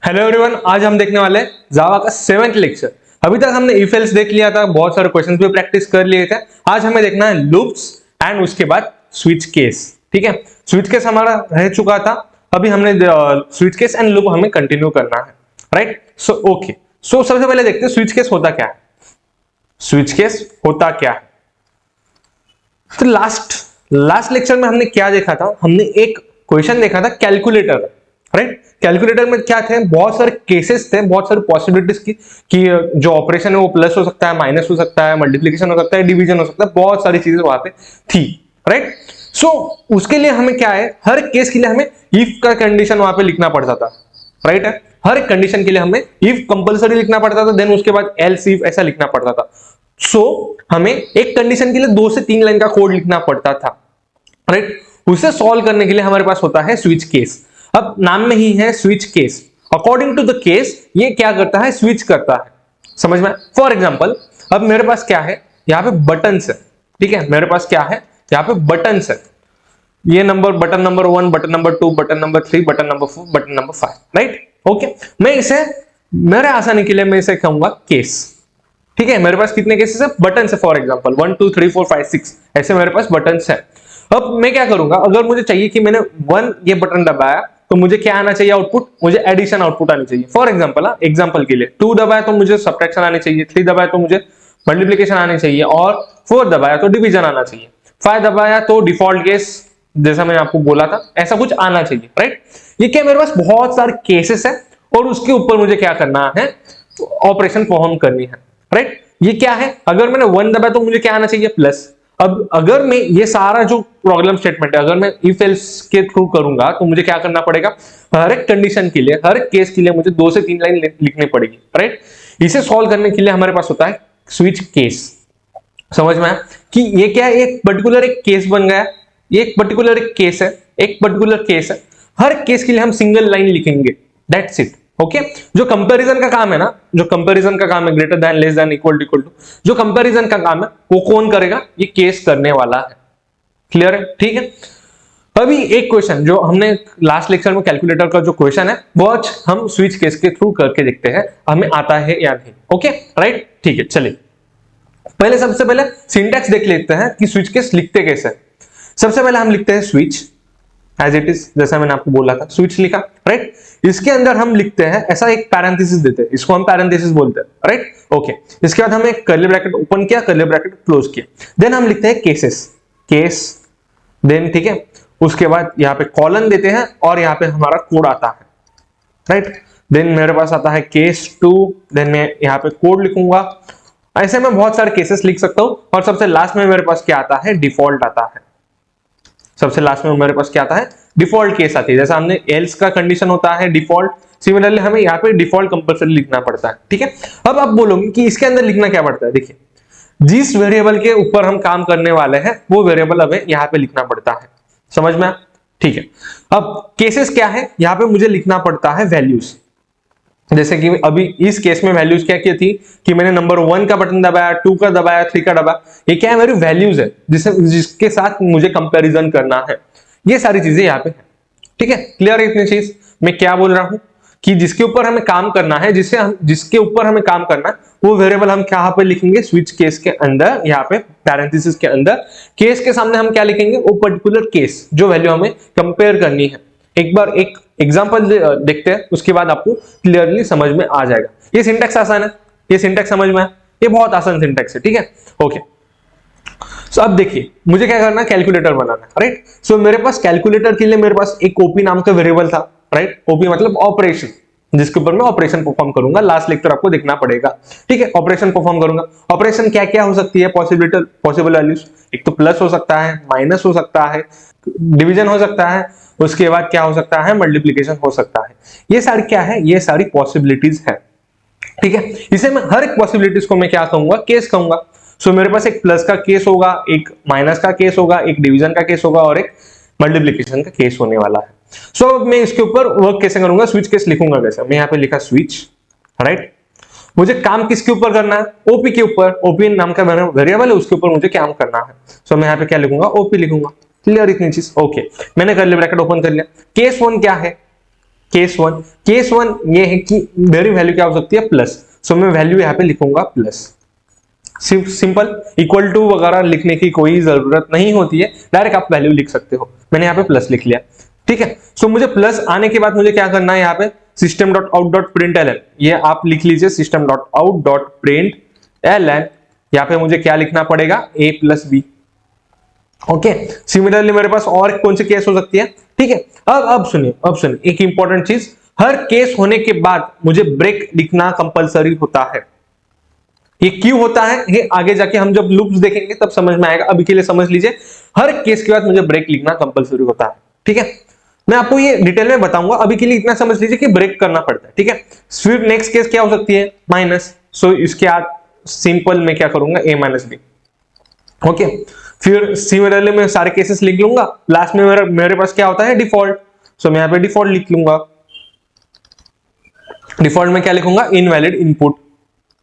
Hello everyone, आज हम देखने वाले हैं जावा का 7th लेक्चर। अभी तक हमने इफ एल्स देख लिया था, बहुत सारे क्वेश्चंस भी प्रैक्टिस कर लिए थे। आज हमें देखना है लूप्स एंड उसके बाद स्विच केस। ठीक है, स्विच केस हमारा रह चुका था, अभी हमने स्विच केस एंड लूप हमें कंटिन्यू करना है। राइट, सो ओके, सो सबसे पहले देखते हैं स्विच केस होता क्या है। स्विच केस होता क्या है, तो लास्ट लेक्चर में हमने क्या देखा था, हमने एक क्वेश्चन देखा था कैलकुलेटर। राइट, कैलकुलेटर में क्या थे, बहुत सारे केसेस थे, बहुत सारी पॉसिबिलिटीज की कि जो ऑपरेशन है वो प्लस हो सकता है, माइनस हो सकता है, मल्टीप्लिकेशन हो सकता है, डिवीजन हो सकता है, बहुत सारी चीजें वहां पे थी। राइट, सो उसके लिए हमें क्या है, हर केस के लिए हमें इफ का कंडीशन वहां पे लिखना पड़ता था। राइट है, हर एक कंडीशन के लिए हमें इफ कंपलसरी लिखना पड़ता था, देन उसके बाद एल्स इफ ऐसा लिखना पड़ता था। सो हमें एक कंडीशन के लिए 2 से 3 लाइन का कोड लिखना पड़ता था। राइट, उसे सॉल्व करने के लिए हमारे पास होता है स्विच केस। अब नाम में ही है switch case, according to the case ये क्या करता है, स्विच करता है। समझ में? फॉर एग्जांपल, अब मेरे पास क्या है, यहाँ पे बटन्स है। ठीक है, मेरे पास क्या है, यहाँ पे बटन्स है। ये number, button number 1, button number 2, button number 3, button number 4, button number 5। Right, okay, मैं इसे मेरे आसानी के लिए मैं इसे कहूंगा केस। ठीक है, मेरे पास कितने केसेस है, बटन है। फॉर एग्जांपल 1 2 3 4 5 6 ऐसे मेरे पास बटन है। अब मैं क्या करूंगा, अगर मुझे चाहिए कि मैंने 1 ये बटन दबाया तो मुझे क्या आना चाहिए आउटपुट, मुझे एडिशन आउटपुट आनी चाहिए। फॉर एग्जांपल, एग्जांपल के लिए 2 दबाया तो मुझे सब्ट्रैक्शन आनी चाहिए, 3 दबाया तो मुझे मल्टीप्लिकेशन आनी चाहिए, और 4 दबाया तो डिवीजन आना चाहिए, 5 दबाया तो डिफॉल्ट केस जैसा मैंने आपको बोला था ऐसा कुछ आना चाहिए। राइट, ये क्या, मेरे पास बहुत सारे केसेस है और उसके ऊपर मुझे क्या करना है, ऑपरेशन परफॉर्म करनी है। राइट, ये क्या है, अगर मैंने 1 दबाया तो मुझे क्या आना चाहिए, प्लस। अब अगर मैं ये सारा जो प्रॉब्लम स्टेटमेंट है अगर मैं इफ एल्स के थ्रू करूंगा तो मुझे क्या करना पड़ेगा, हर एक कंडीशन के लिए, हर एक केस के लिए मुझे 2 से 3 लाइन लिखनी पड़ेगी। राइट, इसे सॉल्व करने के लिए हमारे पास होता है स्विच केस। समझ में आया कि ये क्या है, एक पर्टिकुलर एक केस बन गया, ये एक पर्टिकुलर एक केस है, एक पर्टिकुलर केस है, हर केस के लिए हम सिंगल लाइन लिखेंगे, दैट्स इट। ओके, जो कंपैरिजन का काम है ना, जो कंपैरिजन का काम है, greater than, less than, equal to, equal to, जो कंपैरिजन का काम है वो कौन करेगा, ये केस करने वाला है। क्लियर है? ठीक है, अभी एक क्वेश्चन जो हमने लास्ट लेक्चर में कैलकुलेटर का जो क्वेश्चन है वो आज हम स्विच केस के थ्रू करके देखते हैं हमें आता है या नहीं। ओके, राइट, ठीक है, चलिए पहले सबसे पहले सिंटैक्स देख लेते हैं कि स्विच केस लिखते कैसे। सबसे पहले हम लिखते हैं स्विच एज इट इज, जैसा मैंने आपको बोला था, स्विच लिखा। राइट, इसके अंदर हम लिखते हैं ऐसा एक पैरेंथेसिस देते हैं, इसको हम पैरेंथेसिस बोलते हैं। राइट, ओके, इसके बाद हमने कर्ली ब्रैकेट ओपन किया, कर्ली ब्रैकेट क्लोज किया, देन हम लिखते हैं केसेस, केस, देन ठीक है, उसके बाद यहाँ पे कॉलन देते हैं और यहाँ पे हमारा कोड आता है। राइट, देन मेरे पास आता है केस 2, देन मैं यहाँ पे कोड लिखूंगा। ऐसे मैं बहुत सारे केसेस लिख सकता हूं, और सबसे लास्ट में मेरे पास क्या आता है, डिफॉल्ट आता है। सबसे लास्ट में मेरे पास क्या आता है, डिफॉल्ट केस आती है। जैसा हमने एल्स का कंडीशन होता है डिफॉल्ट, सिमिलरली हमें यहाँ पे डिफॉल्ट कंपलसरी लिखना पड़ता है। ठीक है, अब आप बोलोगे कि इसके अंदर लिखना क्या पड़ता है, देखिए जिस वेरिएबल के ऊपर हम काम करने वाले हैं वो वेरिएबल हमें यहाँ पे लिखना पड़ता है। समझ में? ठीक है, अब केसेस क्या है, यहाँ पे मुझे लिखना पड़ता है वैल्यूज। जैसे कि अभी इस केस में वैल्यूज क्या क्या थी कि मैंने नंबर 1 का बटन दबाया, 2 का दबाया, 3 का दबाया, ये क्या है, मेरी वैल्यूज है जिसके साथ मुझे कंपैरिजन करना है। ये सारी चीजें यहाँ पे है। ठीक है, क्लियर है इतनी चीज? मैं क्या बोल रहा हूं कि जिसके ऊपर हमें काम करना है, जिसके ऊपर हमें काम करना है वो वेरिएबल हम क्या पे लिखेंगे, स्विच केस के अंदर, यहाँ पे पैरेंथेसिस के अंदर। केस के सामने हम क्या लिखेंगे, वो पर्टिकुलर केस जो वैल्यू हमें कंपेयर करनी है। एक बार एक एग्जांपल देखते हैं, उसके बाद आपको क्लियरली समझ में आ जाएगा। ये सिंटैक्स आसान है, ये सिंटैक्स समझ में है, ये बहुत आसान सिंटैक्स है। ठीक है, ओके, सो अब देखिए मुझे क्या करना है, कैलकुलेटर बनाना है। राइट, सो मेरे पास कैलकुलेटर के लिए मेरे पास एक ओपी नाम का वेरिएबल था। राइट, ओपी मतलब ऑपरेशन, जिसके ऊपर मैं ऑपरेशन परफॉर्म करूंगा। लास्ट लेक्चर आपको देखना पड़ेगा। ठीक है, ऑपरेशन परफॉर्म करूंगा। ऑपरेशन क्या क्या हो सकती है, पॉसिबल वैल्यूज, एक तो प्लस हो सकता है, माइनस हो सकता है, डिवीजन हो सकता है, उसके बाद क्या हो सकता है, मल्टीप्लिकेशन हो सकता है। ये सारी क्या है, ये सारी पॉसिबिलिटीज है। ठीक है, इसे मैं हर एक पॉसिबिलिटीज को मैं क्या कहूंगा, केस कहूंगा। सो मेरे पास एक प्लस का केस होगा, एक माइनस का केस होगा, एक डिवीजन का केस होगा, और एक मल्टीप्लिकेशन का केस होने वाला है। सो मैं इसके ऊपर वर्क कैसे करूंगा, स्विच केस लिखूंगा कैसे। मैं यहाँ पे लिखा स्विच। राइट, मुझे काम किसके ऊपर करना है, ओपी के ऊपर। ओपी नाम का वेरिएबल है, उसके ऊपर मुझे काम करना है। सो मैं यहाँ पे क्या लिखूंगा, ओपी लिखूंगा। क्लियर इतनी चीज? ओके, मैंने कर्ली ब्रैकेट ओपन कर लिया। केस 1 क्या है, केस वन ये है कि मेरी वैल्यू क्या हो सकती है, प्लस। सो मैं वैल्यू यहाँ पे लिखूंगा प्लस। सिंपल, इक्वल टू वगैरह लिखने की कोई जरूरत नहीं होती है, डायरेक्ट आप वैल्यू लिख सकते हो। मैंने यहाँ पे प्लस लिख लिया, ठीक है। सो मुझे प्लस आने के बाद मुझे क्या करना है, यहाँ पे system dot out dot print L N, ये आप लिख लीजिए system dot out dot print L N. यहाँ पे मुझे क्या लिखना पड़ेगा, A plus B. Okay, similarly मेरे पास और कौन सी केस हो सकती है, ठीक है। अब सुनिए एक इंपॉर्टेंट चीज, हर केस होने के बाद मुझे ब्रेक लिखना कंपलसरी होता है। ये क्यों होता है, ये आगे जाके हम जब लूप्स देखेंगे तब समझ में आएगा। अभी के लिए समझ लीजिए, हर केस के बाद मुझे ब्रेक लिखना कंपलसरी होता है, ठीक है। मैं आपको ये डिटेल में बताऊंगा, अभी के लिए इतना समझ लीजिए कि ब्रेक करना पड़ता है, ठीक है। फिर नेक्स्ट केस क्या हो सकती है, माइनस। सो इसके बाद सिंपल में क्या करूंगा, ए माइनस बी। ओके, फिर सिमिलरली मैं सारे केसेस लिख लूंगा। लास्ट में मेरे पास क्या होता है, डिफॉल्ट। सो मैं यहाँ पे डिफॉल्ट लिख लूंगा। डिफॉल्ट में क्या लिखूंगा, इनवैलिड इनपुट।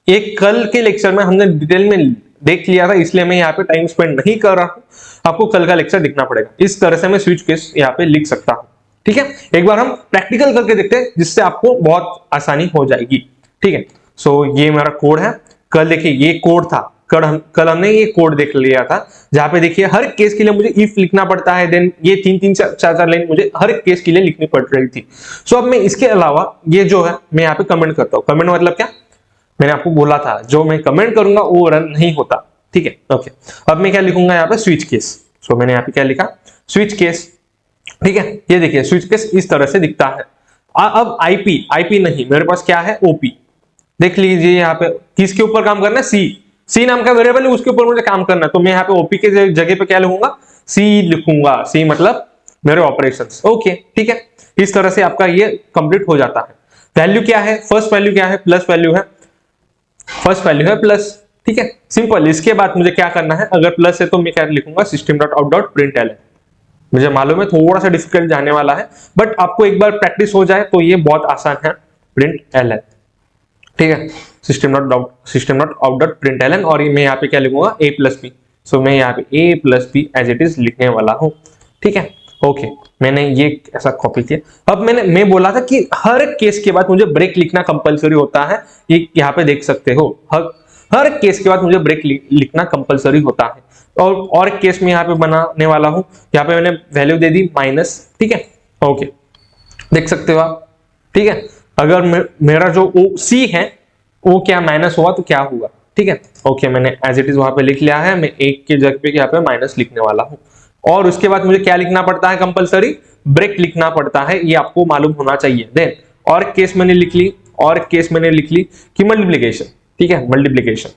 एक कल के लेक्चर में हमने डिटेल में देख लिया था, इसलिए मैं यहाँ पे टाइम स्पेंड नहीं कर रहा हूं, आपको कल का लेक्चर दिखना पड़ेगा। इस तरह से मैं स्विच केस यहाँ पे लिख सकता हूं, ठीक है। एक बार हम प्रैक्टिकल करके देखते हैं, जिससे आपको बहुत आसानी हो जाएगी, ठीक है। सो ये मेरा कोड है। कल देखिए ये कोड था, कल हमने ये कोड देख लिया था, जहां पे देखिए हर केस के लिए मुझे इफ लिखना पड़ता है, देन ये 3-3-4 लाइन मुझे हर केस के लिए लिखनी पड़ रही थी। सो अब मैं इसके अलावा ये जो है मैं यहाँ पे कमेंट करता हूँ। कमेंट मतलब क्या, मैंने आपको बोला था जो मैं कमेंट करूंगा वो रन नहीं होता, ठीक है। ओके, अब मैं क्या लिखूंगा यहाँ पे, स्विच केस। सो मैंने यहाँ पे क्या लिखा, स्विच केस, ठीक है। ये देखिए स्विच केस इस तरह से दिखता है। अब आईपी नहीं, मेरे पास क्या है, ओपी। देख लीजिए यहाँ पे किसके ऊपर काम करना है, सी नाम का वेरिएबल है, उसके ऊपर मुझे काम करना है। तो मैं यहाँ पे ओपी के जगह पे क्या लिखूंगा, सी लिखूंगा। सी मतलब मेरे ऑपरेशंस, ओके, ठीक है। इस तरह से आपका ये कंप्लीट हो जाता है। वैल्यू क्या है, फर्स्ट वैल्यू क्या है, प्लस वैल्यू है, फर्स्ट वैल्यू है प्लस, ठीक है, सिंपल। इसके बाद मुझे क्या करना है, अगर प्लस है तो मैं क्या लिखूंगा, system dot out dot print L N. मुझे मालूम है थोड़ा सा डिफिकल्ट जाने वाला है, बट आपको एक बार प्रैक्टिस हो जाए तो ये बहुत आसान है, प्रिंट एल एन, ठीक है। System dot out dot print L N, और मैं यहाँ पे क्या लिखूंगा, ए प्लस बी। सो मैं यहाँ पे A plus B as it is लिखने वाला हूँ, ठीक है। ओके, मैंने ये ऐसा कॉपी किया। अब मैं बोला था कि हर केस के बाद मुझे ब्रेक लिखना कंपलसरी होता है। ये यहाँ पे देख सकते हो, हर केस के बाद मुझे ब्रेक लिखना कंपलसरी होता है। और एक केस में यहाँ पे बनाने वाला हूं, यहाँ पे मैंने वैल्यू दे दी माइनस, ठीक है। ओके, देख सकते हो आप, ठीक है। अगर मेरा जो सी है वो क्या माइनस हुआ तो क्या हुआ, ठीक है। ओके, मैंने एज इट इज वहां पे लिख लिया है। मैं एक के जगह पे यहाँ पे माइनस लिखने वाला हूँ। और उसके बाद मुझे क्या लिखना पड़ता है, कंपलसरी ब्रेक लिखना पड़ता है, ये आपको मालूम होना चाहिए। देन और केस मैंने लिख ली, और केस मैंने लिख ली कि मल्टीप्लिकेशन, ठीक है, मल्टीप्लिकेशन।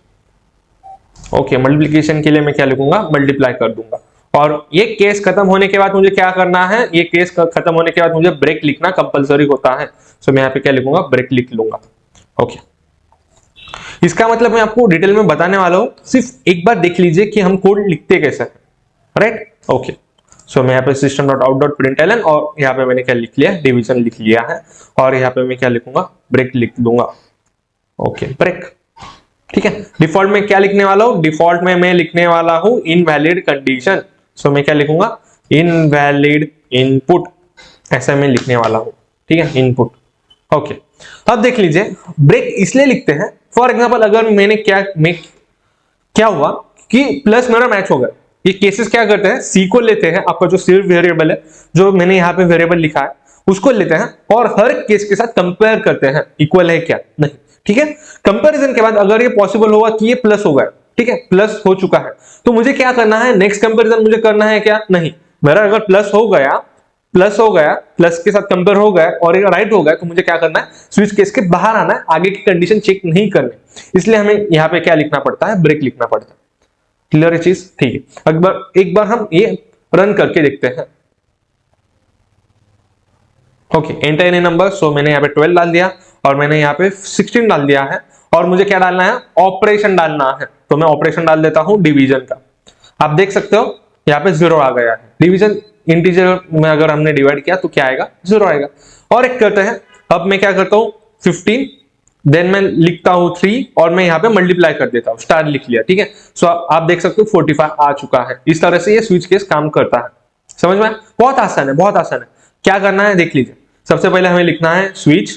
ओके, मल्टीप्लिकेशन के लिए मैं क्या लिखूंगा, मल्टीप्लाई कर दूंगा। और ये केस खत्म होने के बाद मुझे क्या करना है, ये केस खत्म होने के बाद मुझे ब्रेक लिखना कंपलसरी होता है। सो मैं यहाँ पे क्या लिखूंगा, ब्रेक लिख लूंगा। ओके, इसका मतलब मैं आपको डिटेल में बताने वाला हूं, सिर्फ एक बार देख लीजिए कि हम कोड लिखते कैसे हैं, राइट। ओके, सो मैं यहाँ पे system dot out dot print L N, और यहाँ पे मैंने क्या लिख लिया, डिवीजन लिख लिया है। और यहाँ पे मैं क्या लिखूंगा, ब्रेक लिख दूंगा। ओके, ब्रेक, ठीक है। डिफॉल्ट में क्या लिखने वाला हूं, डिफॉल्ट में मैं लिखने वाला हूं इनवैलिड कंडीशन। सो मैं क्या लिखूंगा, इनवैलिड इनपुट, ऐसा मैं लिखने वाला हूं, ठीक है, इनपुट। ओके, अब देख लीजिए ब्रेक इसलिए लिखते हैं, फॉर एग्जांपल अगर क्या हुआ कि प्लस मेरा मैच हो गया। ये केसेस क्या करते हैं, सी को लेते हैं, आपका जो सिर्फ वेरिएबल है, जो मैंने यहाँ पे वेरिएबल लिखा है उसको लेते हैं, और हर केस के साथ कंपेयर करते हैं, इक्वल है क्या नहीं, ठीक है। कंपैरिजन के बाद अगर ये पॉसिबल होगा कि ये प्लस हो गया, ठीक है, प्लस हो चुका है, तो मुझे क्या करना है, नेक्स्ट कंपैरिजन मुझे करना है क्या, नहीं। मेरा अगर प्लस हो गया, प्लस के साथ कंपेयर हो गया और ये राइट हो गया, तो मुझे क्या करना है, स्विच केस के बाहर आना है, आगे की कंडीशन चेक नहीं करनी। इसलिए हमें यहाँ पे क्या लिखना पड़ता है, ब्रेक लिखना पड़ता है। क्लियर है चीज, ठीक है। एक बार हम ये रन करके देखते हैं। Okay, enter any number. So मैंने यहाँ पे 12 डाल दिया, और मैंने यहाँ पे 16 डाल दिया है, और मुझे क्या डालना है, ऑपरेशन डालना है। तो मैं ऑपरेशन डाल देता हूं डिवीजन का। आप देख सकते हो यहाँ पे 0 आ गया है। डिवीजन इंटीजर में अगर हमने डिवाइड किया तो क्या आएगा, 0 आएगा। और एक करते हैं, अब मैं क्या करता हूं, 15, देन मैं लिखता हूं 3, और मैं यहाँ पे मल्टीप्लाई कर देता हूं, स्टार लिख लिया, ठीक है। सो आप देख सकते हो 45 आ चुका है। इस तरह से ये स्विच केस काम करता है, समझ में आया? बहुत आसान है, बहुत आसान है। क्या करना है देख लीजिए, सबसे पहले हमें लिखना है स्विच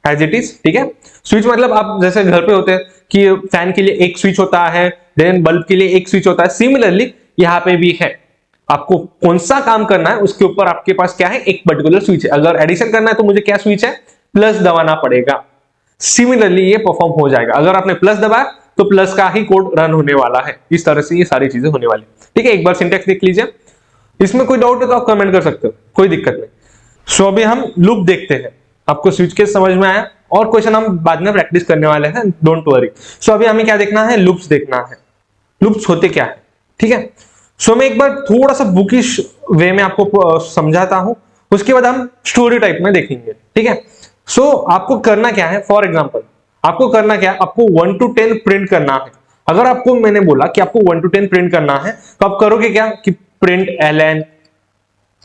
एज इट इज, ठीक है। स्विच मतलब आप जैसे घर पे होते हैं कि फैन के लिए एक स्विच होता है, देन बल्ब के लिए एक स्विच होता है, सिमिलरली यहाँ पे भी है। आपको कौन सा काम करना है उसके ऊपर आपके पास क्या है, एक पर्टिकुलर स्विच है। अगर एडिशन करना है तो मुझे क्या स्विच है, प्लस दबाना पड़ेगा। सिमिलरली ये परफॉर्म हो जाएगा। अगर आपने प्लस दबाया तो प्लस का ही कोड रन होने वाला है। इस तरह से ये सारी चीजें होने वाली, ठीक है। एक बार सिंटेक्स देख लीजिए, इसमें कोई डाउट है तो आप कमेंट कर सकते हो, कोई दिक्कत नहीं। सो अभी हम लूप देखते हैं। आपको स्विच केस समझ में आया, और क्वेश्चन हम बाद में प्रैक्टिस करने वाले हैं, डोंट वरी। सो अभी हमें क्या देखना है, लूप्स देखना है। लूप्स होते क्या है, ठीक है। सो मैं एक बार थोड़ा सा बुकिश वे में आपको समझाता हूं, उसके बाद हम स्टोरी टाइप में देखेंगे, ठीक है। सो आपको करना क्या है, फॉर एग्जाम्पल आपको करना क्या है, आपको 1 to 10 प्रिंट करना है। अगर आपको मैंने बोला कि आपको 1 to 10 प्रिंट करना है तो आप करोगे क्या कि प्रिंट ln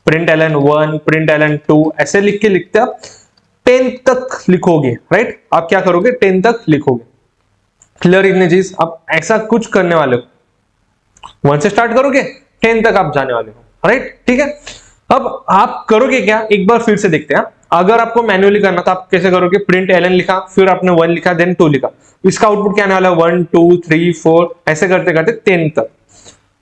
1, प्रिंट ln 2, ऐसे लिख के लिखते आप 10 तक लिखोगे, राइट। आप क्या करोगे, 10 तक लिखोगे। क्लियर इतनी चीज, आप ऐसा कुछ करने वाले हो, 1 से स्टार्ट करोगे 10 तक आप जाने वाले हो, राइट, ठीक है। अब आप करोगे क्या, एक बार फिर से देखते हैं। अगर आपको मैन्युअली करना था आप कैसे करोगे, प्रिंट ln लिखा, फिर आपने 1 लिखा, देन 2 लिखा, इसका आउटपुट क्या आने वाला है, 1 2 3 4, ऐसे करते करते 10 तक।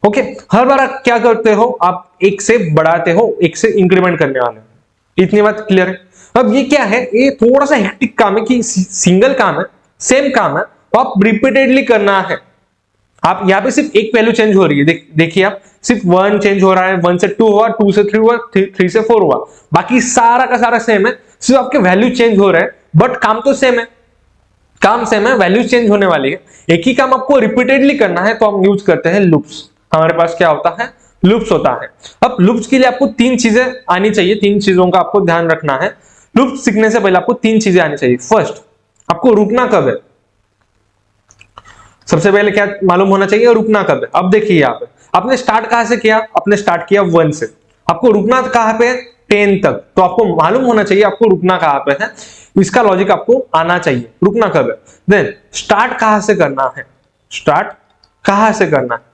ओके, हर बार आप क्या करते हो, आप एक से बढ़ाते हो, एक से इंक्रीमेंट करने वाले हो। इतनी बात क्लियर है। अब ये क्या है, ये थोड़ा सा हेक्टिक काम है कि सिंगल काम है, सेम काम है, तो आप रिपीटेडली करना है। आप यहाँ पे सिर्फ एक वैल्यू चेंज हो रही है, देखिए आप सिर्फ 1 चेंज हो रहा है, 1 से 2 हुआ, 2 से 3 हुआ, 3 से 4 हुआ, बाकी सारा का सारा सेम है, सिर्फ आपके वैल्यू चेंज हो रहे हैं, बट काम तो सेम है। काम सेम है, वैल्यू चेंज होने वाली है। एक ही काम आपको रिपीटेडली करना है, तो हम यूज करते हैं लूप्स। हमारे पास क्या होता है, लूप्स होता है। अब लूप्स के लिए आपको 3 चीजें आनी चाहिए, 3 चीजों का आपको ध्यान रखना है। लूप्स सीखने से पहले आपको 3 चीजें आनी चाहिए। फर्स्ट, आपको रुकना कब है, सबसे पहले क्या मालूम होना चाहिए, रुकना कब है। अब देखिए यहाँ पे आपने स्टार्ट कहां से किया, आपने स्टार्ट किया 1 से, आपको रुकना कहां पे, 10 तक। तो आपको मालूम होना चाहिए आपको रुकना कहां पे है, इसका लॉजिक आपको आना चाहिए, रुकना कब है। देन स्टार्ट कहां से करना है, स्टार्ट कहां से करना है।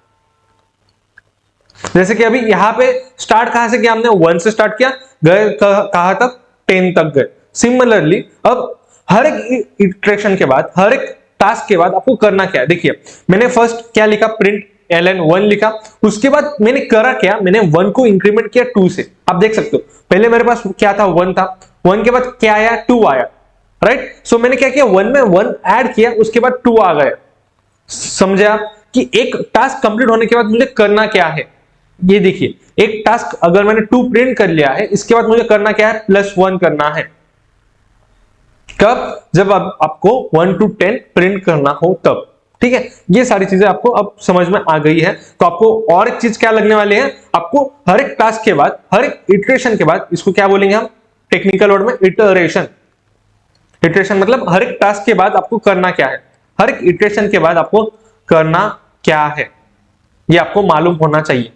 जैसे कि अभी यहां पे स्टार्ट कहां से किया, हमने 1 से स्टार्ट किया, गए कहां तक, 10 तक गए। सिमिलरली अब हर एक इटरेशन के बाद, हर एक टास्क के बाद आपको करना क्या है। देखिए मैंने फर्स्ट क्या लिखा, प्रिंट ln 1 लिखा, उसके बाद मैंने करा क्या, मैंने 1 को इंक्रीमेंट किया 2 से। आप देख सकते हो पहले मेरे पास क्या था, 1 था, 1 के बाद क्या आया, 2 आया, राइट। सो मैंने क्या किया, 1 में 1 ऐड किया, उसके बाद 2 आ गया। समझे आप कि एक टास्क कंप्लीट होने के बाद मुझे करना क्या है। ये देखिए एक टास्क अगर मैंने 2 प्रिंट कर लिया है, इसके बाद मुझे करना क्या है, +1 करना है। कब, जब आपको 1 to 10 प्रिंट करना हो तब, ठीक है। ये सारी चीजें आपको अब समझ में आ गई है। तो आपको और एक चीज क्या लगने वाली है, आपको हर एक टास्क के बाद, हर एक इटरेशन के बाद, इसको क्या बोलेंगे हम टेक्निकल वर्ड में, इटरेशन। इटरेशन मतलब हर एक टास्क के बाद आपको करना क्या है, हर एक इटरेशन के बाद आपको करना क्या है, ये आपको मालूम होना चाहिए।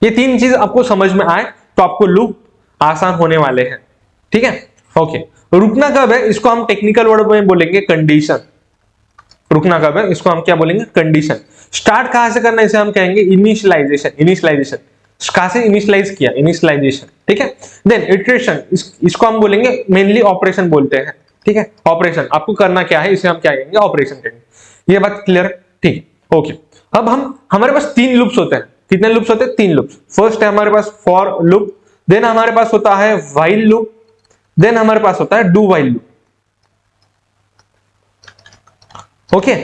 ये 3 चीज आपको समझ में आए तो आपको लूप आसान होने वाले हैं, ठीक है। ओके, रुकना कब है, इसको हम टेक्निकल वर्ड में बोलेंगे कंडीशन। रुकना कब है, इसको हम क्या बोलेंगे, कंडीशन। स्टार्ट कहां से करना है, इसे हम कहेंगे इनिशियलाइजेशन। इनिशियलाइजेशन कहां से इनिशियलाइज किया, इनिशियलाइजेशन, ठीक है। देन इटरेशन, इसको हम बोलेंगे मेनली ऑपरेशन बोलते हैं, ठीक है। ऑपरेशन आपको करना क्या है, इसे हम क्या कहेंगे, ऑपरेशन कहेंगे। ये बात क्लियर है, ठीक, ओके। अब हमारे पास 3 लूप्स होते हैं। कितने लूप्स होते हैं, 3 लूप्स। फर्स्ट है हमारे पास फॉर लूप, देन हमारे पास होता है व्हाइल लूप, देन हमारे पास होता है डू व्हाइल लूप। ओके,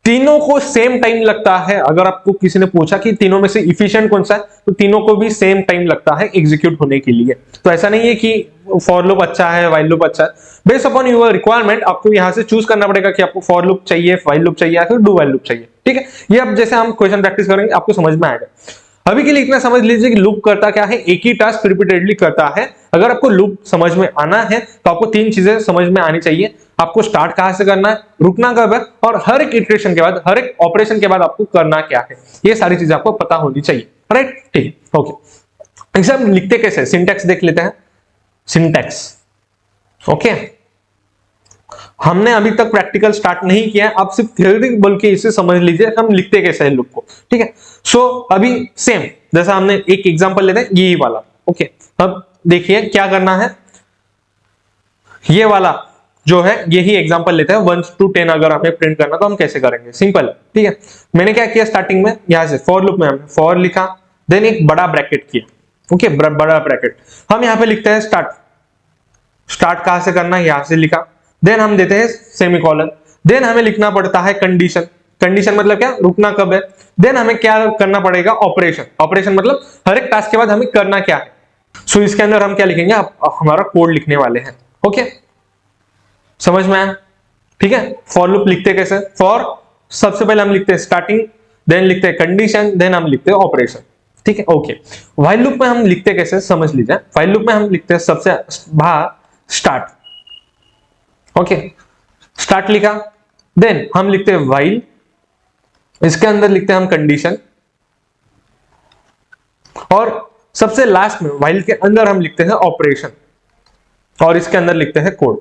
तीनों को सेम टाइम लगता है। अगर आपको किसी ने पूछा कि तीनों में से इफिशिएंट कौन सा है, तो तीनों को भी सेम टाइम लगता है एग्जीक्यूट होने के लिए। तो ऐसा नहीं है कि फॉर लूप अच्छा है, व्हाइल लूप अच्छा है। बेस्ड अपॉन योर रिक्वायरमेंट आपको यहां से चूज करना पड़ेगा कि आपको फॉर लूप चाहिए, व्हाइल लूप चाहिए या फिर डू व्हाइल लूप चाहिए, ठीक है। ये अब जैसे हम क्वेश्चन प्रैक्टिस करेंगे आपको समझ में आएगा। अभी के लिए इतना समझ लीजिए कि लूप करता क्या है, एक ही टास्क रिपीटेडली करता है। अगर आपको लूप समझ में आना है तो आपको 3 चीजें समझ में आनी चाहिए। आपको स्टार्ट कहां से करना है, रुकना कब है, और हर एक इटरेशन के बाद, हर एक ऑपरेशन के बाद आपको करना क्या है। ये सारी चीजें आपको पता होनी चाहिए, राइट, ठीक है, ओके। इसे हम लिखते कैसे, सिंटैक्स देख लेते हैं। Syntax, okay. हमने अभी तक प्रैक्टिकल स्टार्ट नहीं किया है, आप सिर्फ थ्योरी बोल के इसे समझ लीजिए हम लिखते कैसे हैं लूप को, ठीक है। सो अभी सेम जैसा हमने एक एग्जांपल लेते हैं, यही वाला, ओके। अब देखिए क्या करना है, ये वाला जो है यही एग्जांपल लेते हैं 1 to 10 अगर हमें प्रिंट करना तो हम कैसे करेंगे, सिंपल, ठीक है। मैंने क्या किया स्टार्टिंग में यहां से फॉर लूप में हमने फॉर लिखा, देन एक बड़ा ब्रैकेट किया, ओके, बड़ा ब्रैकेट। हम यहां पे लिखते हैं स्टार्ट, स्टार्ट कहां से करना है यहां से लिखा, देन हम देते हैं सेमीकोलन, देन हमें लिखना पड़ता है कंडीशन, कंडीशन मतलब क्या, रुकना कब है, देन हमें क्या करना पड़ेगा ऑपरेशन, ऑपरेशन मतलब हर एक टास्क के बाद हमें करना क्या है। सो इसके अंदर हम क्या लिखेंगे, हमारा कोड लिखने वाले हैं, ओके, समझ में आया, ठीक है। फॉर लूप लिखते कैसे, फॉर सबसे पहले हम लिखते हैं स्टार्टिंग, देन लिखते हैं कंडीशन, देन हम लिखते हैं ऑपरेशन, ठीक है, ओके। व्हाइल लूप में हम लिखते कैसे समझ लीजिए, व्हाइल लूप में हम लिखते हैं सबसे बाहर स्टार्ट, ओके, स्टार्ट लिखा, देन हम लिखते हैं व्हाइल, इसके अंदर लिखते हैं हम कंडीशन, और सबसे लास्ट में व्हाइल के अंदर हम लिखते हैं ऑपरेशन, और इसके अंदर लिखते हैं कोड।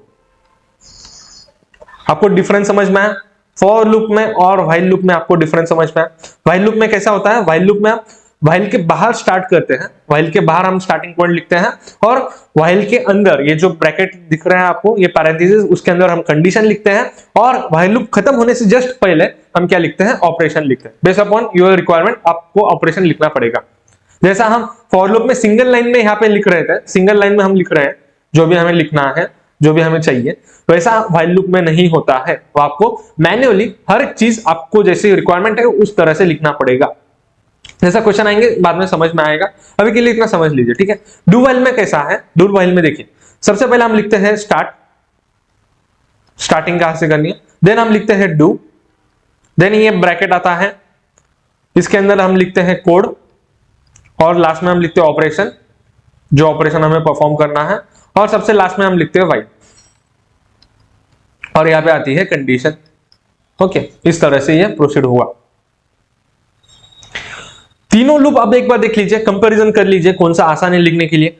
आपको डिफरेंस समझ में आया, फॉर लूप में और व्हाइल लूप में आपको डिफरेंस समझ में आया। व्हाइल लूप में कैसा होता है, व्हाइल लूप में आप व्हाइल के बाहर स्टार्ट करते हैं, व्हाइल के बाहर हम स्टार्टिंग पॉइंट लिखते हैं, और व्हाइल के अंदर ये जो ब्रैकेट दिख रहा है आपको, ये पैरेंथेसिस, उसके अंदर हम कंडीशन लिखते हैं, और व्हाइल लूप खत्म होने से जस्ट पहले हम क्या लिखते हैं, ऑपरेशन लिखते हैं। बेस्ड अपॉन योर रिक्वायरमेंट आपको ऑपरेशन लिखना पड़ेगा। जैसा हम फॉर लूप में सिंगल लाइन में यहाँ पे लिख रहे थे, सिंगल लाइन में हम लिख रहे हैं जो भी हमें लिखना है, जो भी हमें चाहिए, वैसा व्हाइल लूप में नहीं होता है। तो आपको मैन्युअली हर एक चीज आपको जैसे रिक्वायरमेंट है उस तरह से लिखना पड़ेगा। जैसा क्वेश्चन आएंगे बाद में समझ में आएगा, अभी के लिए इतना समझ लीजिए, ठीक है। डू व्हाइल में कैसा है, डू व्हाइल में देखिए सबसे पहले हम लिखते हैं स्टार्ट, स्टार्टिंग कहां से करनी है, देन हम लिखते हैं डू, देन ये ब्रैकेट आता है, इसके अंदर हम लिखते हैं कोड, और लास्ट में हम लिखते हैं ऑपरेशन, जो ऑपरेशन हमें परफॉर्म करना है, और सबसे लास्ट में हम लिखते हैं व्हाइल, और यहां पे आती है कंडीशन, ओके। इस तरह से ये प्रोसीड हुआ। तीनों लूप आप एक बार देख लीजिए, कंपैरिजन कर लीजिए कौन सा आसान है लिखने के लिए।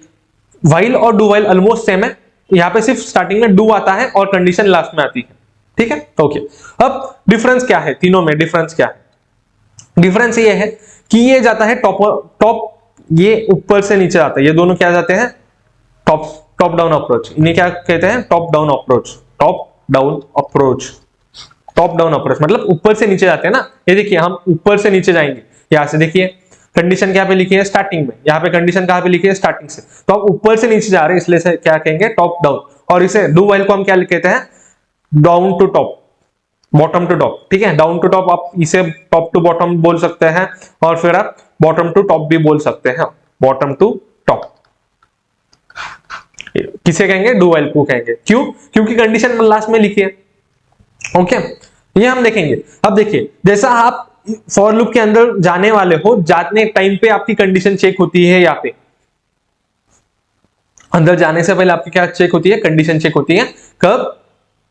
व्हाइल और डू व्हाइल ऑलमोस्ट सेम है, यहां पे सिर्फ स्टार्टिंग में डू आता है और कंडीशन लास्ट में आती है, ठीक है, ओके। अब डिफरेंस क्या है तीनों में, डिफरेंस क्या है, डिफरेंस ये है कि ये जाता है टॉप, ये ऊपर से नीचे आता है, ये दोनों क्या जाते हैं, टॉप डाउन अप्रोच, इन्हें क्या कहते हैं, top down approach, top down approach, top down approach मतलब ऊपर से नीचे जाते हैं ना। ये देखिए हम ऊपर से नीचे जाएंगे, यहां से देखिए कंडीशन क्या पे लिखी है स्टार्टिंग में, यहाँ पे कंडीशन कहां पे लिखी है स्टार्टिंग से, तो आप ऊपर से नीचे जा रहे हैं, इसलिए से क्या कहेंगे, टॉप डाउन। और इसे डू व्हाइल को हम क्या कहते हैं, down to top, bottom to top, ठीक है। डाउन टू टॉप आप इसे टॉप टू बॉटम बोल सकते हैं, और फिर आप बॉटम टू टॉप भी बोल सकते हैं, बॉटम टू टॉप किसे कहेंगे, डू व्हाइल को कहेंगे। क्यों, क्योंकि कंडीशन लास्ट में लिखी है, ओके। ये हम देखेंगे। अब देखिए जैसा आप फॉर लूप के अंदर जाने वाले हो, जाने टाइम पे आपकी कंडीशन चेक होती है, यहाँ पे अंदर जाने से पहले आपकी क्या चेक होती है, कंडीशन चेक होती है। कब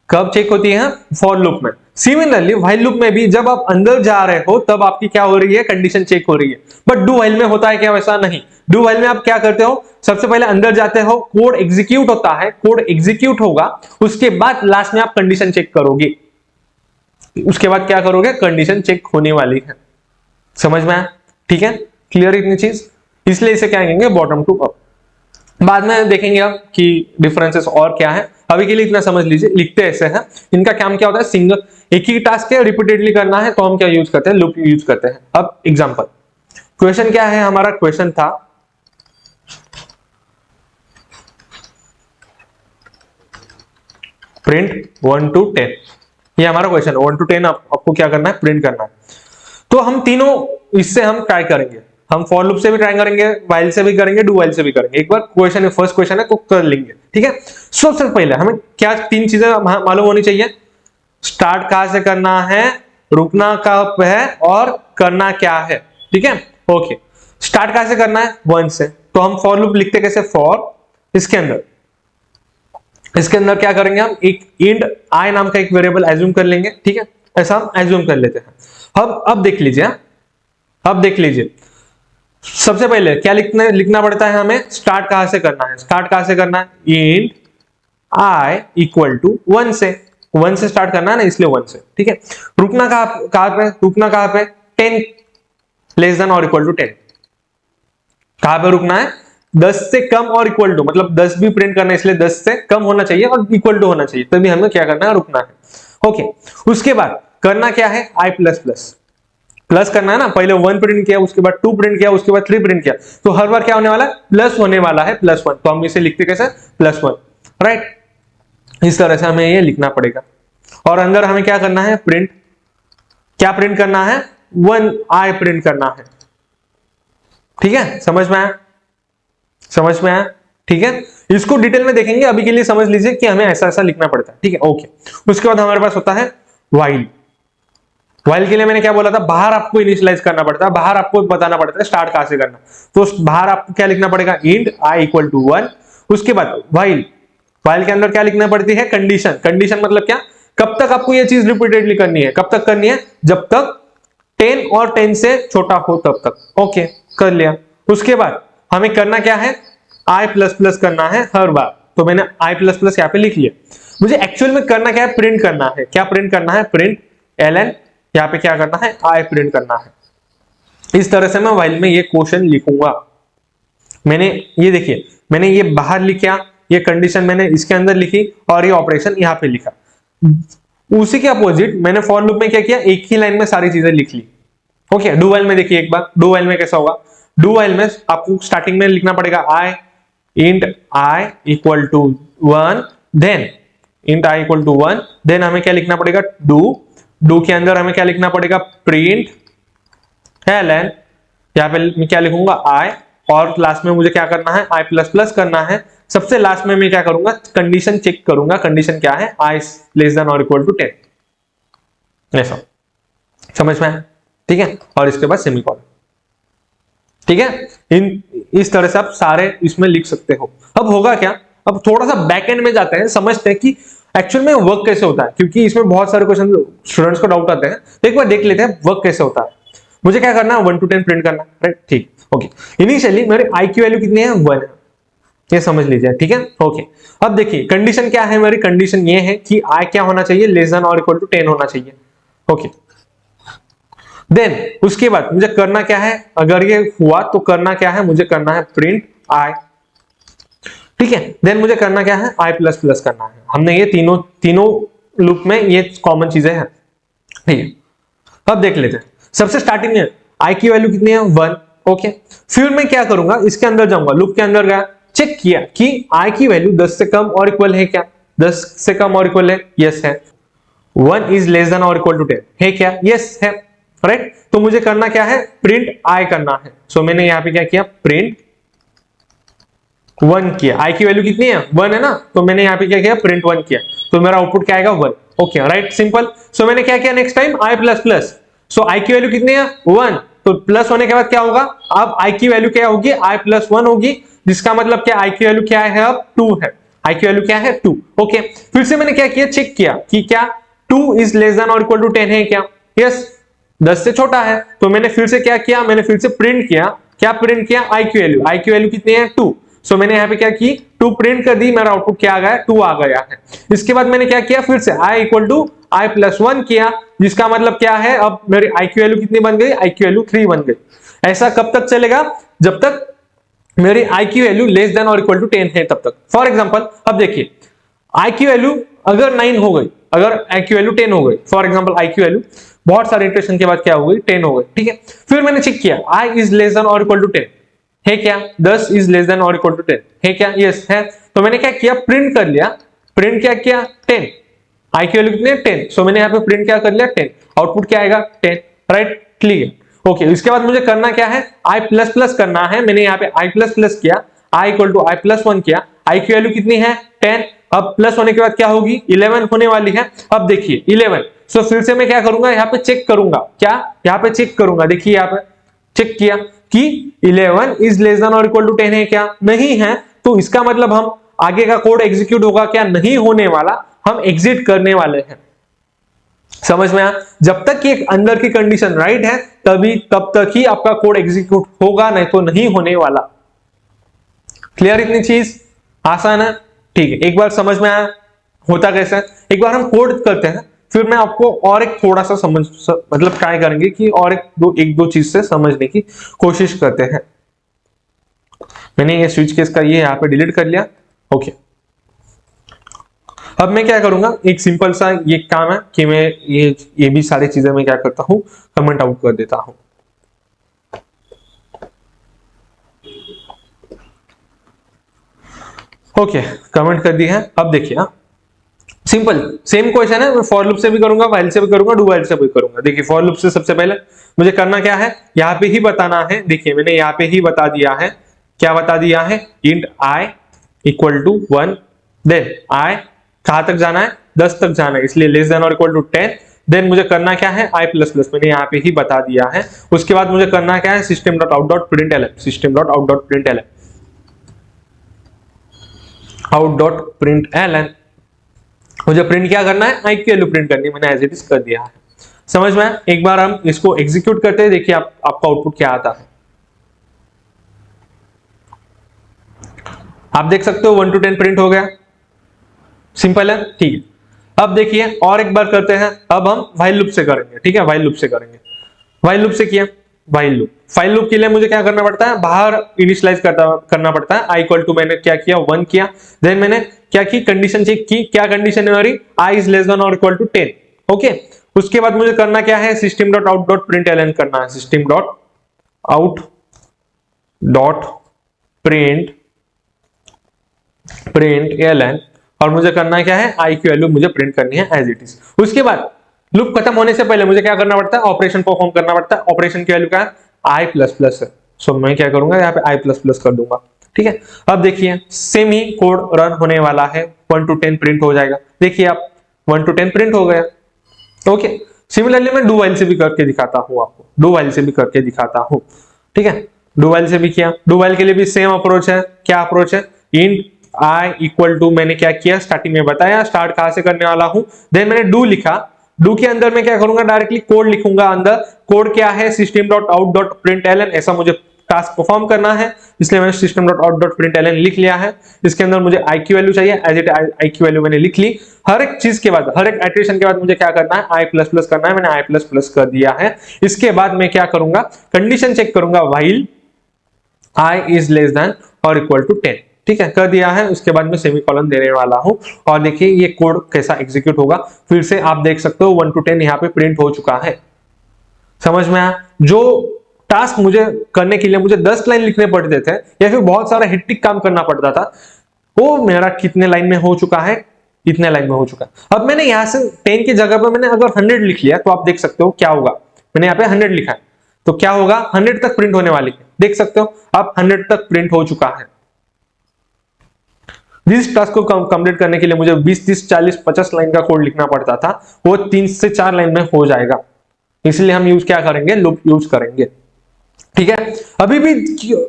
कब चेक होती है, फॉर लूप में। सिमिलरली व्हाइल लूप में भी जब आप अंदर जा रहे हो तब आपकी क्या हो रही है, कंडीशन चेक हो रही है। बट डू व्हाइल में होता है क्या, वैसा नहीं। डू व्हाइल में आप क्या करते हो, सबसे पहले अंदर जाते हो, कोड एग्जीक्यूट होता है, कोड एग्जीक्यूट होगा, उसके बाद लास्ट में आप कंडीशन चेक करोगे, उसके बाद क्या करोगे, कंडीशन चेक होने वाली है। समझ में आया, ठीक है, क्लियर इतनी चीज, इसलिए इसे क्या कहेंगे, बॉटम टू अप। बाद में देखेंगे आप कि डिफरेंसेस और क्या है, अभी के लिए इतना समझ लीजिए। लिखते ऐसे हैं, इनका काम क्या होता है, सिंगल एक ही टास्क है, रिपीटेडली करना है, तो हम क्या यूज करते हैं, लूप यूज करते हैं। अब एग्जांपल, क्वेश्चन क्या है हमारा, क्वेश्चन था प्रिंट 1 to 10, ये हमारा क्वेश्चन है। 1 to 10 आपको क्या करना है, प्रिंट करना है। तो हम तीनों इससे हम ट्राई करेंगे, हम फॉर लूप से भी ट्राई करेंगे, व्हाइल से भी करेंगे, डू व्हाइल से भी करेंगे। एक बार क्वेश्चन है, फर्स्ट क्वेश्चन है, तो कर लेंगे, ठीक है। सबसे पहले हमें क्या तीन चीजें मालूम होनी चाहिए, स्टार्ट कहां से करना है, रुकना कब है, और करना क्या है, ठीक है, ओके। स्टार्ट कहां से करना है, 1 से, तो हम फॉर लूप लिखते कैसे, फॉर, इसके अंदर क्या करेंगे, हम एक इंड आई नाम का एक वेरिएबल एज्यूम कर लेंगे, ठीक है, ऐसा हम एज्यूम कर लेते हैं। अब देख लीजिए, अब देख लीजिए, सबसे पहले क्या लिखना पड़ता है हमें, स्टार्ट कहां से करना है, स्टार्ट कहां से करना है, इंड आई इक्वल टू 1 से, 1 से स्टार्ट करना है ना, इसलिए 1 से, ठीक है। रुकना कहां पे, रुकना कहां पे, 10 लेस देन और इक्वल टू 10, कहां पे रुकना है, 10 से कम और इक्वल टू, मतलब 10 भी प्रिंट करना है इसलिए 10 से कम होना चाहिए और इक्वल टू होना चाहिए, तभी हमें क्या करना है, रुकना है। ओके, उसके बाद करना क्या है, i प्लस प्लस प्लस करना है ना, पहले 1 प्रिंट किया, उसके बाद 2 प्रिंट किया, उसके बाद 3 प्रिंट किया, तो हर बार क्या होने वाला है, प्लस होने वाला है, +1, तो हम इसे लिखते कैसे, +1, राइट। इस तरह से हमें ये लिखना पड़ेगा। और अंदर हमें क्या करना है, प्रिंट, क्या प्रिंट करना है, 1i प्रिंट करना है। ठीक है, समझ में आया, समझ में आया, ठीक है। इसको डिटेल में देखेंगे, अभी के लिए समझ लीजिए कि हमें ऐसा ऐसा लिखना पड़ता है, ठीक है। ओके, उसके बाद हमारे पास होता है व्हाइल। व्हाइल के लिए मैंने क्या बोला था, बाहर आपको इनिशियलाइज करना पड़ता है, बाहर आपको बताना पड़ता है स्टार्ट कहां से करना, तो बाहर आपको क्या लिखना पड़ेगा, इंट i इक्वल टू 1। उसके बाद व्हाइल, व्हाइल के अंदर क्या लिखना पड़ती है, कंडीशन। कंडीशन मतलब क्या, कब तक आपको ये चीज रिपीटेडली करनी है, कब तक करनी है, जब तक 10 और 10 से छोटा हो तब तक। ओके, कर लिया। उसके बाद हमें करना क्या है, i प्लस प्लस करना है हर बार, तो मैंने i प्लस प्लस यहाँ पे लिख लिया। मुझे एक्चुअल में करना क्या है, प्रिंट करना है। क्या प्रिंट करना है, प्रिंट ln, यहाँ पे क्या करना है, i प्रिंट करना है। इस तरह से मैं व्हाइल में ये क्वेश्चन लिखूंगा। मैंने ये देखिए, मैंने ये बाहर लिखा, ये कंडीशन मैंने इसके अंदर लिखी और ये ऑपरेशन यहाँ पे लिखा। उसी के अपोजिट मैंने फॉर लूप में क्या किया, एक ही लाइन में सारी चीजें लिख ली। ओके, डू व्हाइल में देखिए एक बार, डू व्हाइल में कैसा होगा, डू व्हाइल में आपको स्टार्टिंग में लिखना पड़ेगा i int i equal to 1, then int i equal to 1, देन हमें क्या लिखना पड़ेगा, डू के अंदर हमें क्या लिखना पड़ेगा, प्रिंट ln, यहाँ पे मैं क्या लिखूंगा i, और लास्ट में मुझे क्या करना है, i प्लस प्लस करना है। सबसे लास्ट में मैं क्या करूंगा, कंडीशन चेक करूंगा, कंडीशन क्या है, i लेस देन और इक्वल टू 10, ऐसा, समझ में आया, ठीक है। और इसके बाद सेमीकोलन, ठीक है। इस तरह से आप सारे इसमें लिख सकते हो। अब होगा क्या, अब थोड़ा सा बैक एंड में जाते हैं, समझते हैं कि एक्चुअल में वर्क कैसे होता है, क्योंकि इसमें बहुत सारे क्वेश्चन स्टूडेंट्स को डाउट आते हैं, तो एक बार देख लेते हैं वर्क कैसे होता है। मुझे क्या करना है, 1 to 10 प्रिंट करना है, राइट, ठीक। ओके, इनिशियली मेरे i की वैल्यू कितनी है, 1 है, ये समझ लीजिए, ठीक है। ओके, अब देखिए कंडीशन क्या है, मेरी कंडीशन ये है कि i क्या होना चाहिए, लेस देन और इक्वल टू 10 होना चाहिए। ओके, देन उसके बाद मुझे करना क्या है, अगर ये हुआ तो करना क्या है, मुझे करना है प्रिंट i, ठीक है। देन मुझे करना क्या है, i प्लस प्लस करना है। हमने ये तीनों लूप में ये कॉमन चीजें हैं, ठीक है। अब देख लेते हैं, सबसे स्टार्टिंग में i की वैल्यू कितनी है, 1। ओके, फिर मैं क्या करूंगा, इसके अंदर जाऊंगा, लूप के अंदर गया, चेक किया कि i की वैल्यू 10 से कम और इक्वल है क्या, 10 से कम और इक्वल है, यस है। 1 इज लेस देन और इक्वल टू 10 है क्या, यस है, राइट। तो मुझे करना क्या है, प्रिंट i करना है। सो मैंने यहां पे क्या किया, प्रिंट 1 किया, i की वैल्यू कितनी है, 1 है ना, तो मैंने यहां पे क्या किया, प्रिंट 1 किया, तो मेरा आउटपुट क्या आएगा, 1। Okay, right, simple. सो मैंने क्या किया, next time i plus plus, so i की वैल्यू कितनी है, 1, तो प्लस होने के बाद क्या होगा, अब i की वैल्यू क्या होगी, i प्लस 1 होगी, जिसका मतलब क्या, i की वैल्यू क्या है, अब 2 है, i की वैल्यू क्या है, 2। ओके, फिर से मैंने क्या किया, चेक किया कि क्या 2 इज लेस देन और इक्वल टू 10 है क्या, यस, 10 से छोटा है, तो मैंने फिर से क्या किया, मैंने फिर से प्रिंट किया, क्या प्रिंट किया, i की वैल्यू कितनी है, 2। सो मैंने यहाँ पे क्या की, 2 प्रिंट कर दी, मेरा आउटपुट क्या आ गया, 2 आ गया है। इसके बाद मैंने क्या किया, फिर से i equal to i plus 1 किया, जिसका मतलब क्या है, अब मेरी i की वैल्यू कितनी बन गई, i की वैल्यू 3 बन गई। ऐसा कब तक चलेगा, जब तक मेरी i की वैल्यू लेस देन और इक्वल टू 10 है तब तक। फॉर एग्जांपल अब देखिए, i की वैल्यू अगर 9 हो गई, अगर i की वैल्यू 10 हो गई, फॉर एग्जांपल i की वैल्यू बहुत सारे इटरेशन के बाद क्या हो गई, 10 हो गई, ठीक है। फिर मैंने चेक किया, i इज लेस देन और इक्वल टू 10 है क्या, 10 इज लेस देन और इक्वल टू 10 है क्या, यस है। तो मैंने क्या किया, प्रिंट कर लिया, प्रिंट क्या किया, 10, i की वैल्यू कितनी है, 10। सो मैंने यहाँ पे प्रिंट क्या कर लिया, 10, आउटपुट क्या आएगा, 10, राइट, क्लियर। ओके, इसके बाद मुझे करना क्या है, i प्लस प्लस करना है। मैंने यहाँ पे i प्लस प्लस किया, i equal to i plus 1 किया, i की वैल्यू कितनी है, 10। अब प्लस होने के बाद क्या होगी, 11 होने वाली है। अब देखिए 11, सो फिर से मैं क्या करूंगा, यहाँ पे चेक करूंगा, क्या यहाँ पे चेक करूंगा, देखिए यहाँ पे चेक किया कि 11 इज लेस देन और इक्वल टू 10 है क्या, नहीं है, तो इसका मतलब हम आगे का कोड एग्जीक्यूट होगा क्या, नहीं होने वाला, हम एग्जिट करने वाले हैं। समझ में आया, जब तक कि एक अंदर की कंडीशन राइट है तब तक ही आपका कोड एग्जीक्यूट होगा, नहीं तो नहीं होने वाला। क्लियर, इतनी चीज आसान है, ठीक है। एक बार समझ में आया होता कैसे, एक बार हम कोड करते हैं, फिर मैं आपको और एक थोड़ा सा मतलब ट्राई करेंगे कि और एक दो चीज से समझने की कोशिश करते हैं। मैंने ये स्विच केस का ये यहाँ पे डिलीट कर लिया। ओके, अब मैं क्या करूंगा, एक सिंपल सा ये काम है कि मैं ये भी सारी चीजें मैं क्या करता हूं, कमेंट आउट कर देता हूं। ओके, कमेंट कर दी है। अब देखिए सिंपल सेम क्वेश्चन है, मैं फॉर लूप से भी करूंगा, व्हाइल से भी करूंगा, डू व्हाइल से भी करूंगा। देखिए फॉर लूप से सबसे पहले मुझे करना क्या है, यहाँ पे ही बताना है। देखिए मैंने यहाँ पे ही बता दिया है, क्या बता दिया है, int I equal to 1, then I कहां तक जाना है, 10 तक जाना है, इसलिए लेस देन और इक्वल टू 10। देन मुझे करना क्या है, आई प्लस प्लस, मैंने यहाँ पे ही बता दिया है। उसके बाद मुझे करना क्या है, system dot out dot print L, system dot out dot print L, out dot print L, मुझे प्रिंट क्या करना है, आई की वैल्यू प्रिंट करनी है, मैंने एज इट इज कर दिया है। समझ में आया? एक बार हम इसको एग्जीक्यूट करते हैं, देखिए आपका आउटपुट क्या आता है। आप देख सकते हो 1 to 10 प्रिंट हो गया, सिंपल है, ठीक है। अब देखिए और एक बार करते हैं, अब हम व्हाइल लूप से करेंगे, ठीक है, व्हाइल लूप से करेंगे। व्हाइल लूप से किया, व्हाइल लूप, व्हाइल लूप के लिए मुझे क्या करना पड़ता है, बाहर इनिशियलाइज करना पड़ता है। आई इक्वल टू मैंने क्या किया, 1 किया, देन मैंने क्या की, कंडीशन चेक की, क्या कंडीशन है हमारी, आई इज लेस देन और इक्वल टू 10। ओके, उसके बाद मुझे करना क्या है, system dot out dot print L करना है, system dot out dot print L, और मुझे करना क्या है, आई की वैल्यू मुझे प्रिंट करनी है एज इट इज। उसके बाद लूप खत्म होने से पहले मुझे क्या करना पड़ता है, ऑपरेशन परफॉर्म करना पड़ता है। ऑपरेशन की वैल्यू क्या है, आई प्लस प्लस है, सो मैं क्या करूंगा, यहाँ पे आई प्लस प्लस कर दूंगा, ठीक है। अब देखिए सेम ही कोड रन होने वाला है, 1 to 10 प्रिंट हो जाएगा। देखिए आप 1 to 10 प्रिंट हो गया। ओके, सिमिलरली मैं डू व्हाइल से भी करके दिखाता हूं आपको, डू व्हाइल से भी करके दिखाता हूं, ठीक है। डू व्हाइल से भी किया, डू व्हाइल के लिए भी सेम अप्रोच है। क्या अप्रोच है, इंट आई इक्वल टू, मैंने क्या किया, स्टार्टिंग में बताया स्टार्ट कहां से करने वाला हूं, देन मैंने डू लिखा, डू के अंदर मैं क्या करूंगा, डायरेक्टली कोड लिखूंगा अंदर। कोड क्या है, system dot out dot print L, ऐसा मुझे टास्क परफॉर्म करना है, इसलिए मैंने system dot out dot print L लिख लिया है। इसके अंदर मुझे आई की वैल्यू चाहिए, एज इट आई की वैल्यू मैंने लिख ली। हर एक चीज के बाद, हर एक इटरेशन के बाद मुझे क्या करना है, आई प्लस प्लस करना है, मैंने आई प्लस प्लस कर दिया है। इसके बाद मैं क्या करूंगा, कंडीशन चेक करूंगा, while I is less than और इक्वल टू 10, ठीक है, कर दिया है। उसके बाद मैं सेमीकोलन देने वाला हूं, और देखिए ये कोड कैसा एग्जीक्यूट होगा। फिर से आप देख सकते हो 1 to 10 यहाँ पे प्रिंट हो चुका है। समझ में आया? जो टास्क मुझे करने के लिए मुझे 10 लाइन लिखने पड़ते थे, या फिर बहुत सारा हेक्टिक काम करना पड़ता था, वो मेरा कितने लाइन में हो चुका है, इतने लाइन में हो चुका है। अब मैंने यहां से 10 की जगह पर मैंने अगर 100 लिख लिया, तो आप देख सकते हो क्या होगा। मैंने यहाँ पे 100 लिखा है, तो क्या होगा, 100 तक प्रिंट होने वाली है। देख सकते हो अब 100 तक प्रिंट हो चुका है। जिस टास्क को कंप्लीट करने के लिए मुझे 20, 30, 40, 50 लाइन का कोड लिखना पड़ता था, वो 3 से 4 लाइन में हो जाएगा। इसलिए हम यूज क्या करेंगे, लूप यूज करेंगे, ठीक है। अभी भी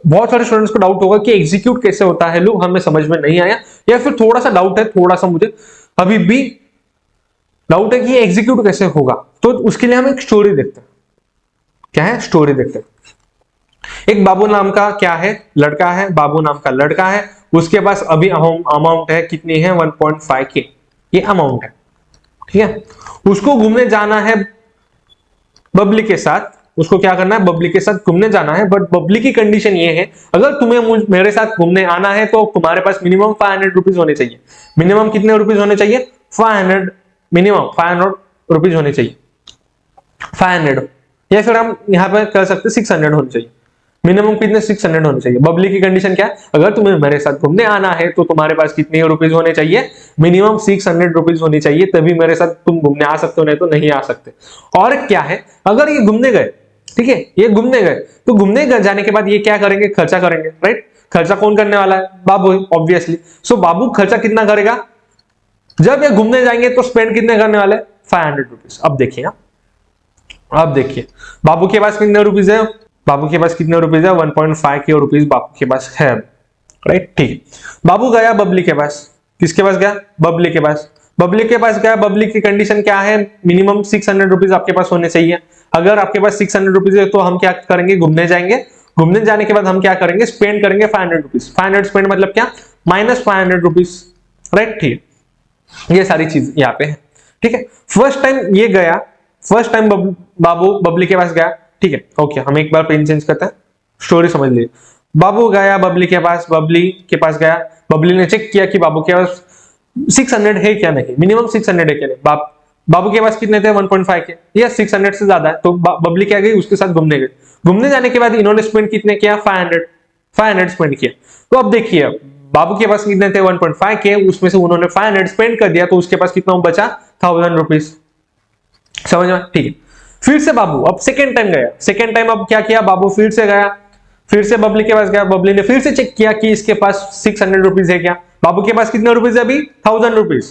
बहुत सारे स्टूडेंट्स को डाउट होगा कि एग्जीक्यूट कैसे होता है लूप, हमें समझ में नहीं आया, या फिर थोड़ा सा डाउट है, थोड़ा सा मुझे अभी भी डाउट है कि एग्जीक्यूट कैसे होगा। तो उसके लिए हम एक स्टोरी देखते हैं। क्या है, स्टोरी देखते हैं। एक बाबू नाम का क्या है, लड़का है, बाबू नाम का लड़का है, उसके पास अभी अमाउंट है, कितनी है, 1.5K, ये अमाउंट है, ठीक है। उसको घूमने जाना है बबली के साथ, उसको क्या करना है, बबली के साथ घूमने जाना है। बट बबली की कंडीशन ये है, अगर तुम्हें मेरे साथ घूमने आना है तो तुम्हारे पास मिनिमम 500 रुपीज होने चाहिए। मिनिमम कितने रुपीज होने चाहिए, 500, मिनिमम 500 रुपीज होने चाहिए, 500, या फिर हम यहाँ पे कर सकते 600 होने चाहिए। मिनिमम कितने, 600 होने चाहिए। बबली की कंडीशन क्या है, अगर तुम्हें मेरे साथ घूमने आना है तो तुम्हारे पास कितने रुपीज होने चाहिए, मिनिमम 600 रुपीज होनी चाहिए, तभी मेरे साथ तुम घूमने आ सकते हो, नहीं तो नहीं आ सकते। और क्या है, अगर ये घूमने गए, ठीक है, ये घूमने गए, तो घूमने जाने के बाद ये क्या करेंगे, खर्चा करेंगे, राइट। खर्चा कौन करने वाला है, बाबू, ऑब्वियसली। सो बाबू खर्चा कितना करेगा, जब ये घूमने जाएंगे तो स्पेंड कितने करने वाले, 500 रुपीज। अब देखिए, अब देखिए बाबू के पास कितने रुपीज है, बाबू के पास कितने रुपीज है, 1.5 रुपीज बाबू के पास है, राइट, ठीक। बाबू गया बबली के पास, किसके पास गया, बबली के पास। बबली के पास गया, बबली की कंडीशन क्या है, मिनिमम 600 रुपीज आपके पास होने चाहिए। अगर आपके पास 600 रुपीज है तो हम क्या करेंगे, घूमने जाएंगे। घूमने जाने के बाद हम क्या करेंगे, स्पेंड करेंगे 500 रुपीज। 500 स्पेंड मतलब क्या, -500 रुपीज, राइट, ठीक। ये सारी चीज यहाँ पे है, ठीक है। फर्स्ट टाइम ये गया, फर्स्ट टाइम बाबू बबली के पास गया, ठीक है। ओके, हम एक बार पेन चेंज करते हैं, स्टोरी समझ लीजिए। बाबू गया बबली के पास, गया, बबली ने चेक किया कि बाबू के पास 600 है क्या नहीं, मिनिमम 600 है क्या नहीं। बाबू के पास कितने थे 1.5 के, या 600 से ज्यादा है, तो बबली क्या गई उसके साथ घूमने गई। घूमने जाने के बाद इन्होंने स्पेंड कितने किया 500 स्पेंड किया। तो अब देखिए बाबू के पास कितने थे 1.5 के, उसमें से उन्होंने 500 स्पेंड कर दिया, तो उसके पास कितना बचा 1000 रुपीज। समझ में, ठीक है। फिर से बाबू अब सेकेंड टाइम गया, सेकेंड टाइम अब क्या किया, बाबू फिर से गया, फिर से बबली के पास गया, बबली ने फिर से चेक किया कि इसके पास 600 रुपीज है क्या। बाबू के पास कितने रुपीज है अभी 1000 रुपीज,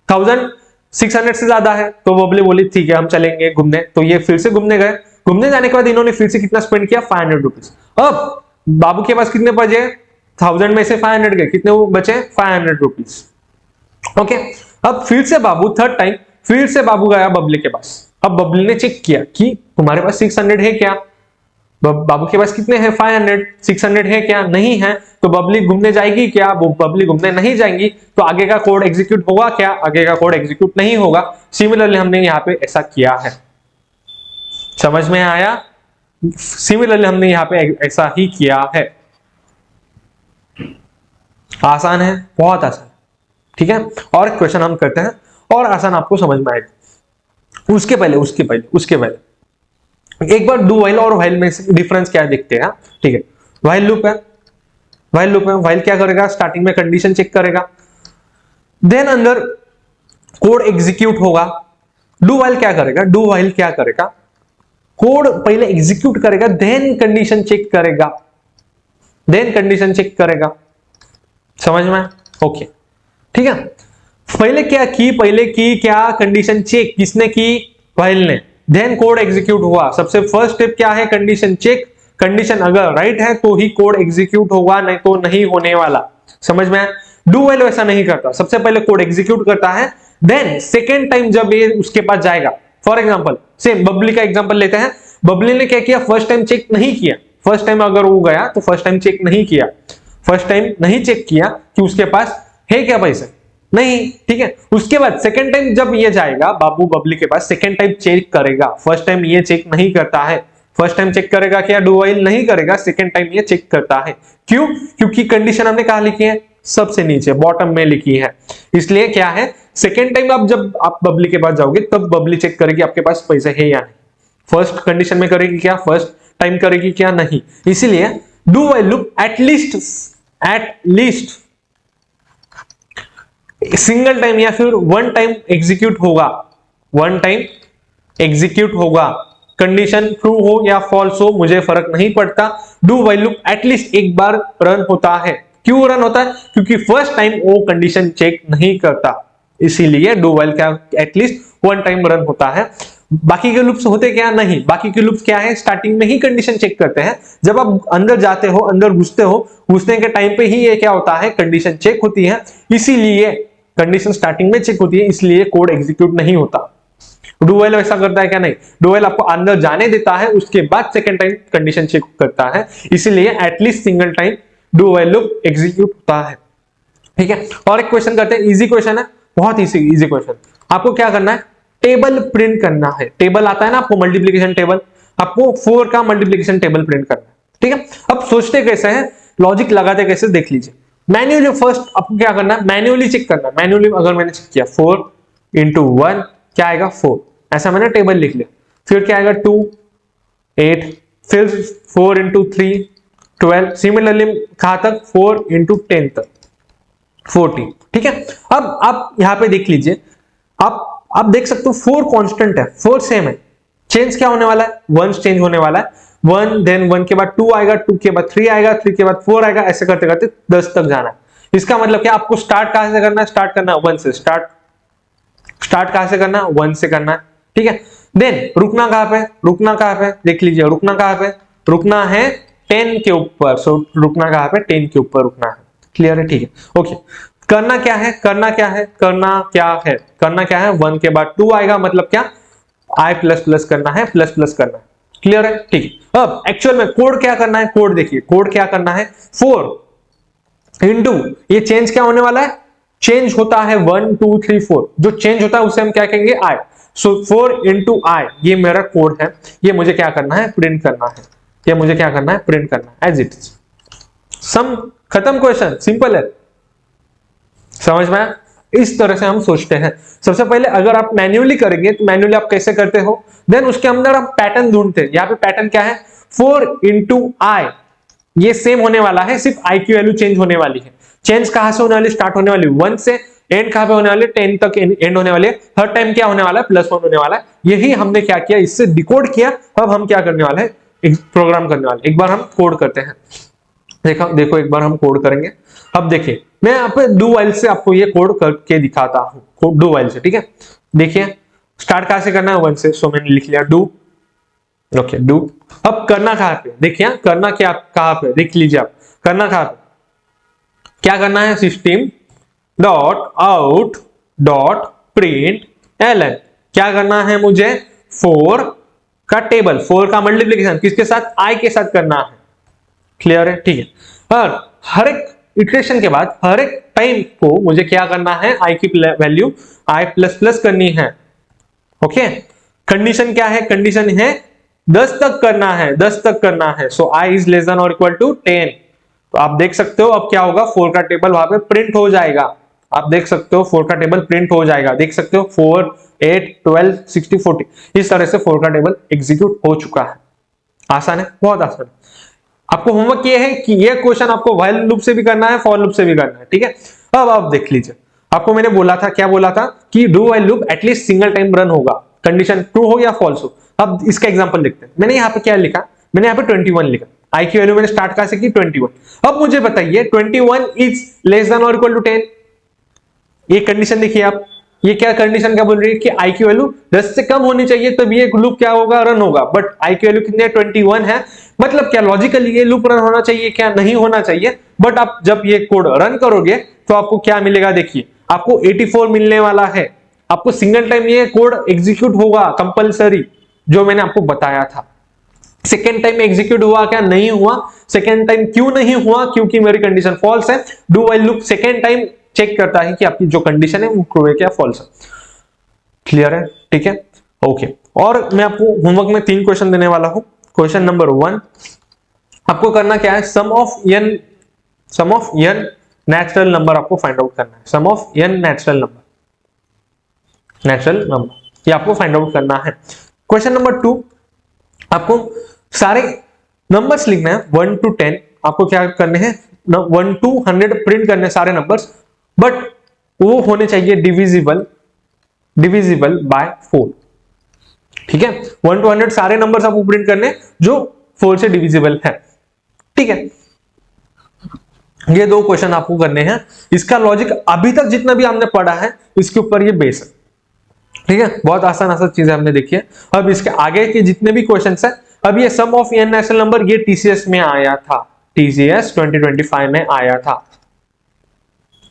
1600 से ज्यादा है, तो बबली बोली ठीक है हम चलेंगे घूमने। तो ये फिर से घूमने गए, घूमने जाने के बाद इन्होंने फिर से कितना स्पेंड किया 500 रुपीज। अब बाबू के पास कितने बचे 1000 में से 500 गए, कितने वो बचे 500 रुपीज। ओके, अब फिर से बाबू थर्ड टाइम फिर से बाबू गया बबली के पास। अब बबली ने चेक किया कि तुम्हारे पास 600 है क्या, बाबू के पास कितने हैं 500, 600 है क्या नहीं है, तो बबली घूमने जाएगी क्या, वो बबली घूमने नहीं जाएंगी, तो आगे का कोड एग्जीक्यूट होगा क्या, आगे का कोड एग्जीक्यूट नहीं होगा। सिमिलरली हमने यहाँ पे ऐसा किया है, समझ में आया। सिमिलरली हमने यहाँ पे ऐसा ही किया है। आसान है, बहुत आसान, ठीक है। और क्वेश्चन हम करते हैं और आसान आपको समझ में आएगा। उसके पहले एक बार डू व्हाइल और व्हाइल में डिफरेंस क्या देखते हैं, ठीक है। व्हाइल लूप है, व्हाइल क्या करेगा, स्टार्टिंग में कंडीशन चेक करेगा, देन अंदर कोड एग्जीक्यूट होगा। डू व्हाइल क्या करेगा, कोड पहले एग्जीक्यूट करेगा, देन कंडीशन चेक करेगा, समझ में, ओके, ठीक है। पहले की क्या कंडीशन चेक किसने की, व्हाइल ने, देन कोड एग्जीक्यूट हुआ। सबसे फर्स्ट स्टेप क्या है, कंडीशन चेक। कंडीशन अगर राइट है तो ही कोड एग्जीक्यूट होगा, नहीं तो नहीं होने वाला, समझ में। डू व्हाइल वैसा नहीं करता, सबसे पहले कोड एग्जीक्यूट करता है, देन सेकेंड टाइम जब ये उसके पास जाएगा, फॉर एग्जांपल सेम बबली का एग्जांपल लेते हैं। बबली ने क्या किया, फर्स्ट टाइम चेक नहीं किया, फर्स्ट टाइम अगर वो गया तो फर्स्ट टाइम चेक नहीं किया कि उसके पास है क्या पैसे, नहीं, ठीक है। उसके बाद सेकंड टाइम जब ये जाएगा बाबू बबली के पास, सेकंड टाइम चेक करेगा, फर्स्ट टाइम ये चेक नहीं करता है। फर्स्ट टाइम चेक करेगा क्या, डू व्हाइल नहीं करेगा, सेकंड टाइम ये चेक करता है। क्यों, क्योंकि कंडीशन हमने कहां लिखी है, सबसे नीचे बॉटम में लिखी है, इसलिए क्या है, सेकंड टाइम आप जब आप बबली के पास जाओगे तब बबली चेक करेगी आपके पास पैसे है या नहीं। फर्स्ट कंडीशन में करेगी क्या, फर्स्ट टाइम करेगी क्या, नहीं। इसीलिए do while loop at least single time या फिर वन टाइम एग्जीक्यूट होगा, कंडीशन ट्रू हो या फॉल्स हो मुझे फर्क नहीं पड़ता। डू व्हाइल लूप एटलीस्ट एक बार रन होता है। क्यों रन होता है, क्योंकि फर्स्ट टाइम वो कंडीशन चेक नहीं करता, इसीलिए डू व्हाइल क्या एटलीस्ट वन टाइम रन होता है। बाकी के लूप्स होते क्या, नहीं, बाकी के लूप्स क्या है, स्टार्टिंग में ही कंडीशन चेक करते हैं। जब आप अंदर जाते हो, अंदर घुसने के टाइम पे ही ये क्या होता है, कंडीशन चेक होती है, इसीलिए कंडीशन स्टार्टिंग में चेक होती है, इसलिए कोड एग्जीक्यूट नहीं होता। डू व्हाइल ऐसा करता है क्या, नहीं, डू व्हाइल आपको अंदर जाने देता है, उसके बाद सेकंड टाइम कंडीशन चेक करता है, इसीलिए at least single time do while loop execute होता है, ठीक है। और एक क्वेश्चन करते हैं, इजी क्वेश्चन है, बहुत इजी क्वेश्चन। आपको क्या करना है, टेबल प्रिंट करना है। टेबल आता है ना आपको, मल्टीप्लिकेशन टेबल, आपको 4 का मल्टीप्लिकेशन टेबल प्रिंट करना है, ठीक है। अब सोचते कैसे हैं, लॉजिक लगाते कैसे देख लीजिए। मैन्युअली फर्स्ट आपको क्या करना है, मैन्युअली चेक करना है। मैन्युअली अगर मैंने चेक किया 4 into 1 क्या आएगा 4, ऐसा मैंने टेबल लिख लिया। फिर क्या आएगा 2 8, फिर 4 into 3 12, सिमिलरली कहां तक 4 into 10 तक 40, ठीक है। अब आप यहां पे देख लीजिए, आप देख सकते हो 4 कांस्टेंट है, 4 सेम है, चेंज क्या होने वाला है, 1 चेंज होने वाला है। 1 देन 1 के बाद 2 आएगा, 2 के बाद 3 आएगा, 3 के बाद 4 आएगा, ऐसे करते करते 10 तक जाना है। इसका मतलब क्या, आपको स्टार्ट कहां से करना है, स्टार्ट करना है 1 से, स्टार्ट कहां से करना है, 1 से करना है, ठीक है। देन रुकना कहां पे, देख लीजिए रुकना कहां पे, रुकना है 10 के ऊपर, सो रुकना कहां पे 10 के ऊपर रुकना है, क्लियर है, ठीक है, ओके। करना क्या है 1 के बाद 2 आएगा, मतलब क्या i प्लस प्लस करना है, प्लस प्लस करना है, क्लियर है, ठीक है। अब एक्चुअल में कोड क्या करना है, कोड देखिए, कोड क्या करना है, 4 इंटू ये चेंज क्या होने वाला है, चेंज होता है 1 2 3 4, जो चेंज होता है उसे हम क्या कहेंगे i, सो 4 इंटू i, ये मेरा कोड है, ये मुझे क्या करना है, प्रिंट करना है, एज इट इज, सम, खत्म क्वेश्चन, सिंपल है। समझ में आया? इस तरह से हम सोचते हैं। सबसे पहले अगर आप मैन्युअली करेंगे तो मैन्युअली आप कैसे करते हो, देन उसके अंदर हम पैटर्न ढूंढते हैं। यहाँ पे पैटर्न क्या है, 4 इंटू आई, ये सेम होने वाला है, सिर्फ आई की वैल्यू चेंज होने वाली है। चेंज कहां से होने वाली, स्टार्ट होने वाली 1 से, एंड कहां पे होने वाले, 10 तक एंड होने वाले। हर टाइम क्या होने वाला है, +1 होने वाला है। यही हमने क्या किया, इससे डिकोड किया। अब हम क्या करने वाले हैं, एक प्रोग्राम करने वाले। एक बार हम कोड करते हैं। देखो एक बार हम कोड करेंगे। अब देखिए मैं यहाँ पे डू वाइल से आपको ये कोड करके दिखाता हूँ, डू वाइल से, ठीक है। देखिए स्टार्ट कहां से करना है, 1 से, सो मैंने लिख लिया डू, ओके डू। अब करना कहां पे, देखिए करना क्या कहां पे, देख लीजिए आप करना कहां पे, क्या करना है, system dot out dot print L N. क्या करना है मुझे, 4 का टेबल, 4 का मल्टीप्लीकेशन किसके साथ, आई के साथ करना है। क्लियर है, ठीक है। और हर एक इटरेशन के बाद हर एक टाइम को मुझे क्या करना है, आई की वैल्यू आई प्लस प्लस करनी है। ओके, कंडीशन क्या है, कंडीशन है 10 तक करना है, 10 तक करना है। सो आई इज लेस देन और इक्वल टू 10। तो आप देख सकते हो अब क्या होगा, 4 का टेबल वहां पे प्रिंट हो जाएगा। आप देख सकते हो 4 का टेबल प्रिंट हो जाएगा, देख सकते हो 4 8 12 60 40, इस तरह से 4 का टेबल एग्जीक्यूट हो चुका है। आसान है, बहुत आसान है। आपको होमवर्क ये है कि ये क्वेश्चन आपको व्हाइल लूप से भी करना है, फॉर लूप से भी करना है, ठीक है। अब आप देख लीजिए, आपको मैंने बोला था, क्या बोला था कि do while loop at least single time run होगा, कंडीशन ट्रू हो या फॉल्स हो। अब इसका एग्जांपल देखते हैं। मैंने यहाँ पे क्या लिखा, मैंने यहाँ पे 21 लिखा, आई की वैल्यू मैंने स्टार्ट कहां से की, 21। अब मुझे बताइए 21 इज लेस देन और इक्वल टू 10। ये कंडीशन देखिए आप, ये क्या कंडीशन क्या बोल रही है कि आई की वैल्यू 10 से कम होनी चाहिए तब ये लूप क्या होगा, रन होगा। बट आई की वैल्यू कितनी है, 21 है। मतलब क्या लॉजिकली ये लूप रन होना चाहिए क्या, नहीं होना चाहिए। बट आप जब ये कोड रन करोगे तो आपको क्या मिलेगा, देखिए आपको 84 मिलने वाला है। आपको सिंगल टाइम ये कोड एग्जीक्यूट होगा कंपलसरी, जो मैंने आपको बताया था। सेकेंड टाइम एग्जीक्यूट हुआ क्या, नहीं हुआ। सेकेंड टाइम क्यों नहीं हुआ, क्योंकि मेरी कंडीशन फॉल्स है। Do while loop second time check करता है कि आपकी जो कंडीशन है वो ट्रू है क्या, फॉल्स है। क्लियर है, ठीक है, ओके। और मैं आपको होमवर्क में 3 क्वेश्चन देने वाला हूं। क्वेश्चन नंबर 1 आपको करना क्या है, सम ऑफ n नेचुरल नंबर आपको फाइंड आउट करना है। सम ऑफ n नेचुरल नंबर ये आपको फाइंड आउट करना है। क्वेश्चन नंबर 2 आपको सारे नंबर्स लिखना है 1 to 10। आपको क्या करने हैं, 1 to 100 प्रिंट करने सारे नंबर्स, बट वो होने चाहिए डिविजिबल बाय 4। ठीक है, 1 to 100 सारे नंबर्स आपको प्रिंट करने जो 4 से डिविजिबल है। ठीक है, ये 2 क्वेश्चन आपको करने हैं। इसका लॉजिक अभी तक जितना भी हमने पढ़ा है इसके ऊपर ये बेस है। ठीक है, बहुत आसान चीजें हमने देखी है। अब इसके आगे के जितने भी क्वेश्चंस है, अब ये सम ऑफ n नेचुरल नंबर ये टीसीएस में आया था, टीसीएस 2025 में आया था।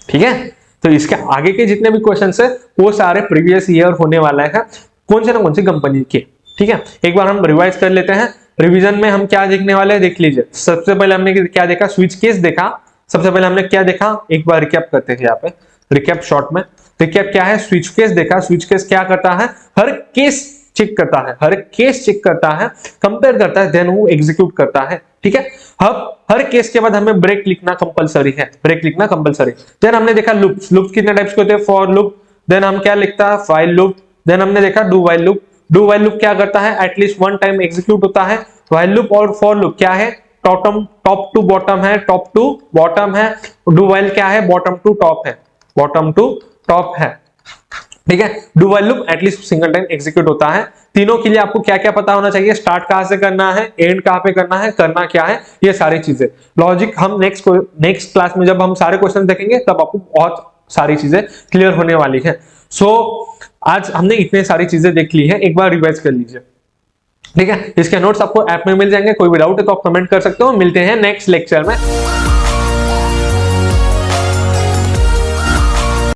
ठीक है, तो इसके आगे के जितने भी क्वेश्चंस है वो सारे प्रीवियस ईयर होने वाला है, कौन से ना कौन सी कंपनी के। ठीक है, एक बार हम रिवाइज कर लेते हैं। रिवीजन में हम क्या देखने वाले हैं, देख लीजिए। सबसे पहले हमने क्या देखा, स्विच केस देखा। सबसे पहले हमने क्या देखा, एक बार रिकैप करते हैं यहाँ पे, रिकैप शॉर्ट में। रिकैप क्या है, स्विच केस देखा। स्विच केस क्या करता है, हर केस चेक करता है, हर केस चेक करता है, कंपेयर करता है, देन वो एग्जीक्यूट करता है। ठीक है, अब हर केस के बाद हमें ब्रेक लिखना कंपलसरी है, ब्रेक लिखना कंपलसरी। देन हमने देखा लूप्स, लूप्स कितने टाइप्स के होते हैं, फॉर लूप, देन हम क्या लिखता है, व्हाइल लूप, देन हमने देखा do while loop. Do while loop क्या करता है, एटलीस्ट 1 टाइम एग्जीक्यूट होता है। व्हाइल लूप और फॉर लूप क्या है, टॉप टू बॉटम है, टॉप टू बॉटम है। डू व्हाइल क्या है, बॉटम टू टॉप है, बॉटम टू टॉप है। ठीक है, do while loop at least single time execute होता है। तीनों के लिए आपको क्या क्या पता होना चाहिए, स्टार्ट कहां से करना है, एंड कहां पे करना है, करना क्या है, ये सारी चीजें। लॉजिक हम नेक्स्ट क्लास में जब हम सारे क्वेश्चन देखेंगे तब आपको बहुत सारी चीजें क्लियर होने वाली है। सो आज हमने इतने सारी चीजें देख ली है, एक बार रिवाइज कर लीजिए। ठीक है, इसके नोट्स आपको ऐप में मिल जाएंगे। कोई भी डाउट है तो आप कमेंट कर सकते हो। मिलते हैं नेक्स्ट लेक्चर में।